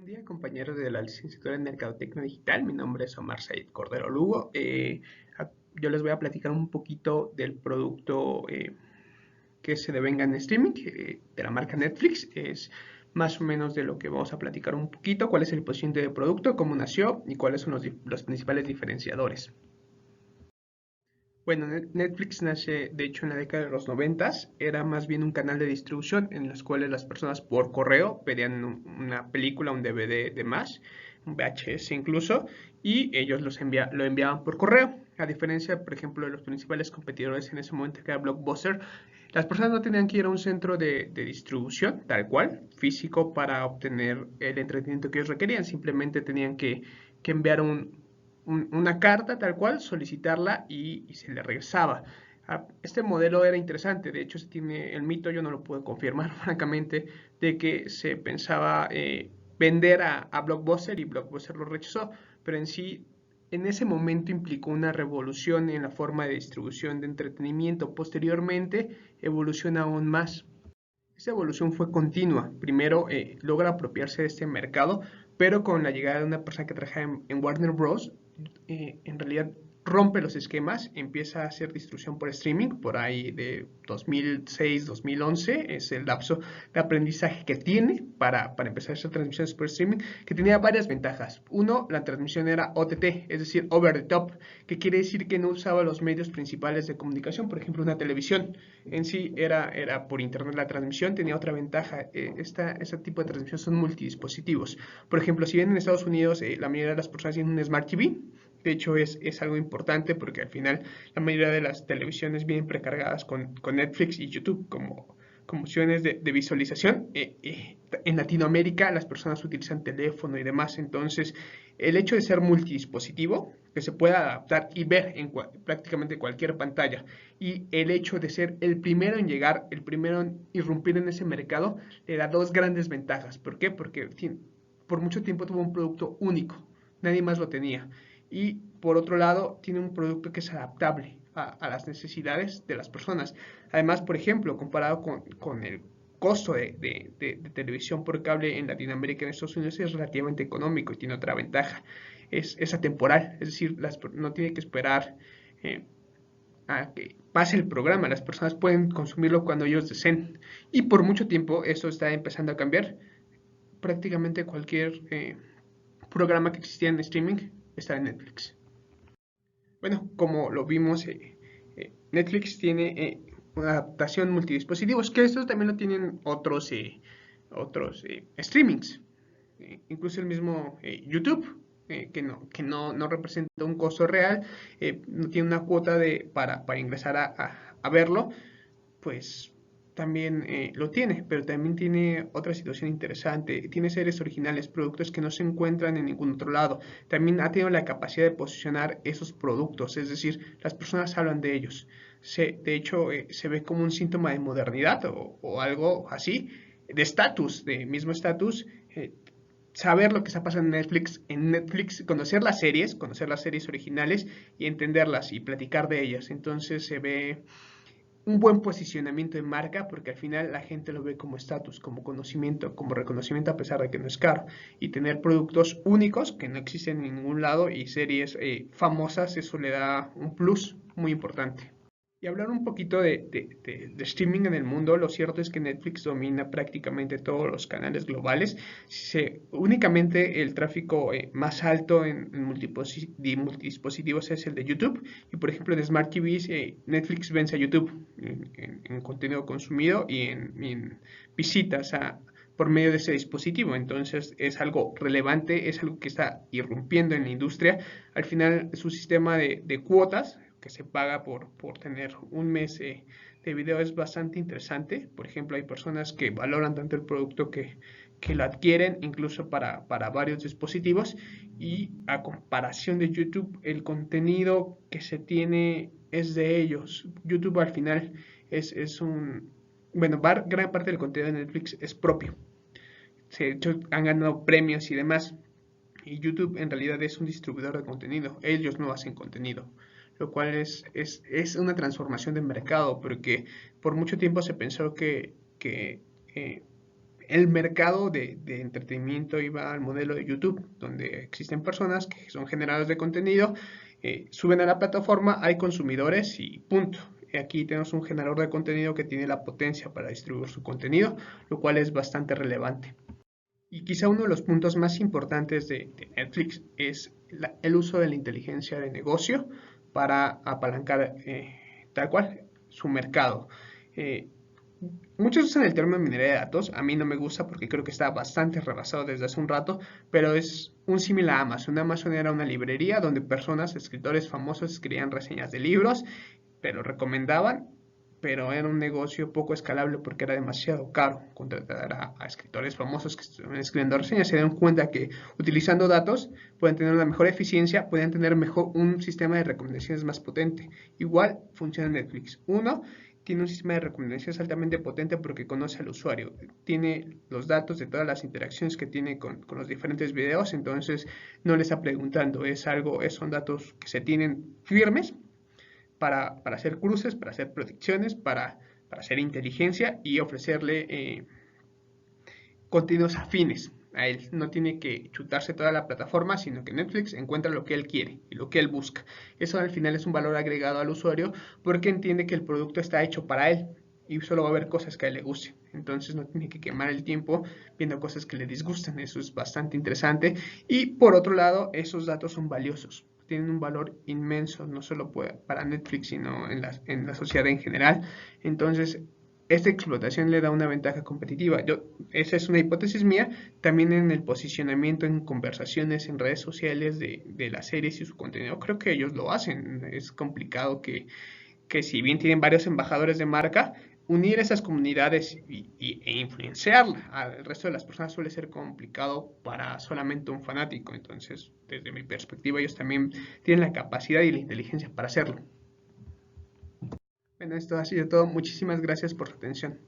Buen día, compañeros de la licenciatura en Mercadotecnia Digital. Mi nombre es Omar Said Cordero Lugo. Yo les voy a platicar un poquito del producto que se devenga en streaming de la marca Netflix. Es más o menos de lo que vamos a platicar un poquito, cuál es el posicionamiento del producto, cómo nació y cuáles son los principales diferenciadores. Bueno, Netflix nace de hecho en la década de los 90. Era más bien un canal de distribución en los cuales las personas por correo pedían una película, un DVD de más, un VHS incluso, y ellos lo enviaban por correo. A diferencia, por ejemplo, de los principales competidores en ese momento, que era Blockbuster, las personas no tenían que ir a un centro de distribución, tal cual, físico, para obtener el entretenimiento que ellos requerían. Simplemente tenían que enviar una carta tal cual, solicitarla y se le regresaba. Este modelo era interesante, de hecho se tiene el mito, yo no lo puedo confirmar francamente, de que se pensaba vender a Blockbuster y Blockbuster lo rechazó, pero en sí en ese momento implicó una revolución en la forma de distribución de entretenimiento. Posteriormente evoluciona aún más. Esta evolución fue continua. Primero logra apropiarse de este mercado, pero con la llegada de una persona que trabaja en Warner Bros., en realidad rompe los esquemas, empieza a hacer distribución por streaming, por ahí de 2006-2011, es el lapso de aprendizaje que tiene para empezar a hacer transmisiones por streaming, que tenía varias ventajas. Uno, la transmisión era OTT, es decir, over the top, que quiere decir que no usaba los medios principales de comunicación, por ejemplo, una televisión. En sí era por internet la transmisión, tenía otra ventaja. Este tipo de transmisión son multidispositivos. Por ejemplo, si bien en Estados Unidos la mayoría de las personas tienen un Smart TV, de hecho es algo importante porque al final la mayoría de las televisiones vienen precargadas con Netflix y YouTube como opciones de visualización. En Latinoamérica las personas utilizan teléfono y demás, entonces el hecho de ser multidispositivo, que se pueda adaptar y ver en prácticamente cualquier pantalla, y el hecho de ser el primero en llegar, el primero en irrumpir en ese mercado, le da dos grandes ventajas. ¿Por qué? Porque por mucho tiempo tuvo un producto único, nadie más lo tenía. Y por otro lado, tiene un producto que es adaptable a las necesidades de las personas. Además, por ejemplo, comparado con el costo de televisión por cable en Latinoamérica y en Estados Unidos, es relativamente económico y tiene otra ventaja. Es atemporal, es decir, no tiene que esperar a que pase el programa, las personas pueden consumirlo cuando ellos deseen. Y por mucho tiempo eso está empezando a cambiar. Prácticamente cualquier programa que existía en streaming está en Netflix. Bueno, como lo vimos, Netflix tiene una adaptación multidispositivos, que esto también lo tienen otros streamings, incluso el mismo YouTube, que no representa un costo real, no tiene una cuota para ingresar a verlo, pues también lo tiene, pero también tiene otra situación interesante. Tiene series originales, productos que no se encuentran en ningún otro lado. También ha tenido la capacidad de posicionar esos productos, es decir, las personas hablan de ellos. De hecho, se ve como un síntoma de modernidad o algo así, de estatus, de mismo estatus. Saber lo que está pasando en Netflix, conocer las series originales y entenderlas y platicar de ellas. Entonces se ve un buen posicionamiento de marca porque al final la gente lo ve como estatus, como conocimiento, como reconocimiento a pesar de que no es caro. Y tener productos únicos que no existen en ningún lado y series famosas, eso le da un plus muy importante. Y hablar un poquito de streaming en el mundo, lo cierto es que Netflix domina prácticamente todos los canales globales. Únicamente el tráfico más alto en multidispositivos es el de YouTube. Y por ejemplo en Smart TVs, Netflix vence a YouTube en contenido consumido y en visitas por medio de ese dispositivo. Entonces es algo relevante, es algo que está irrumpiendo en la industria. Al final su sistema de cuotas que se paga por tener un mes de video es bastante interesante. Por ejemplo, hay personas que valoran tanto el producto que lo adquieren incluso para varios dispositivos, y a comparación de YouTube, el contenido que se tiene es de ellos. YouTube al final es bueno, gran parte del contenido de Netflix es propio. De hecho, han ganado premios y demás. Y YouTube en realidad es un distribuidor de contenido. Ellos no hacen contenido, lo cual es una transformación de mercado, porque por mucho tiempo se pensó que el mercado de entretenimiento iba al modelo de YouTube, donde existen personas que son generadores de contenido, suben a la plataforma, hay consumidores y punto. Aquí tenemos un generador de contenido que tiene la potencia para distribuir su contenido, lo cual es bastante relevante. Y quizá uno de los puntos más importantes de Netflix es el uso de la inteligencia de negocio para apalancar tal cual su mercado. Eh, Muchos usan el término minería de datos, a mí no me gusta porque creo que está bastante rebasado desde hace un rato, pero es un símil a Amazon. Amazon era una librería donde personas, escritores famosos escribían reseñas de libros, pero recomendaban, pero era un negocio poco escalable porque era demasiado caro contratar a escritores famosos que estuvieran escribiendo reseñas. Se dieron cuenta que utilizando datos pueden tener una mejor eficiencia, pueden tener mejor un sistema de recomendaciones más potente. Igual funciona Netflix. Uno, tiene un sistema de recomendaciones altamente potente porque conoce al usuario, tiene los datos de todas las interacciones que tiene con los diferentes videos, entonces no le está preguntando, son datos que se tienen firmes para hacer cruces, para hacer predicciones, para hacer inteligencia y ofrecerle contenidos afines a él. No tiene que chutarse toda la plataforma, sino que Netflix encuentra lo que él quiere y lo que él busca. Eso al final es un valor agregado al usuario porque entiende que el producto está hecho para él y solo va a ver cosas que a él le gusten. Entonces no tiene que quemar el tiempo viendo cosas que le disgustan. Eso es bastante interesante. Y por otro lado, esos datos son valiosos. Tienen un valor inmenso, no solo para Netflix, sino en la sociedad en general. Entonces, esta explotación le da una ventaja competitiva. Esa es una hipótesis mía, también en el posicionamiento en conversaciones en redes sociales de las series y su contenido. Creo que ellos lo hacen. Es complicado que si bien tienen varios embajadores de marca, unir esas comunidades e influenciar al resto de las personas suele ser complicado para solamente un fanático. Entonces, desde mi perspectiva, ellos también tienen la capacidad y la inteligencia para hacerlo. Bueno, esto ha sido todo. Muchísimas gracias por su atención.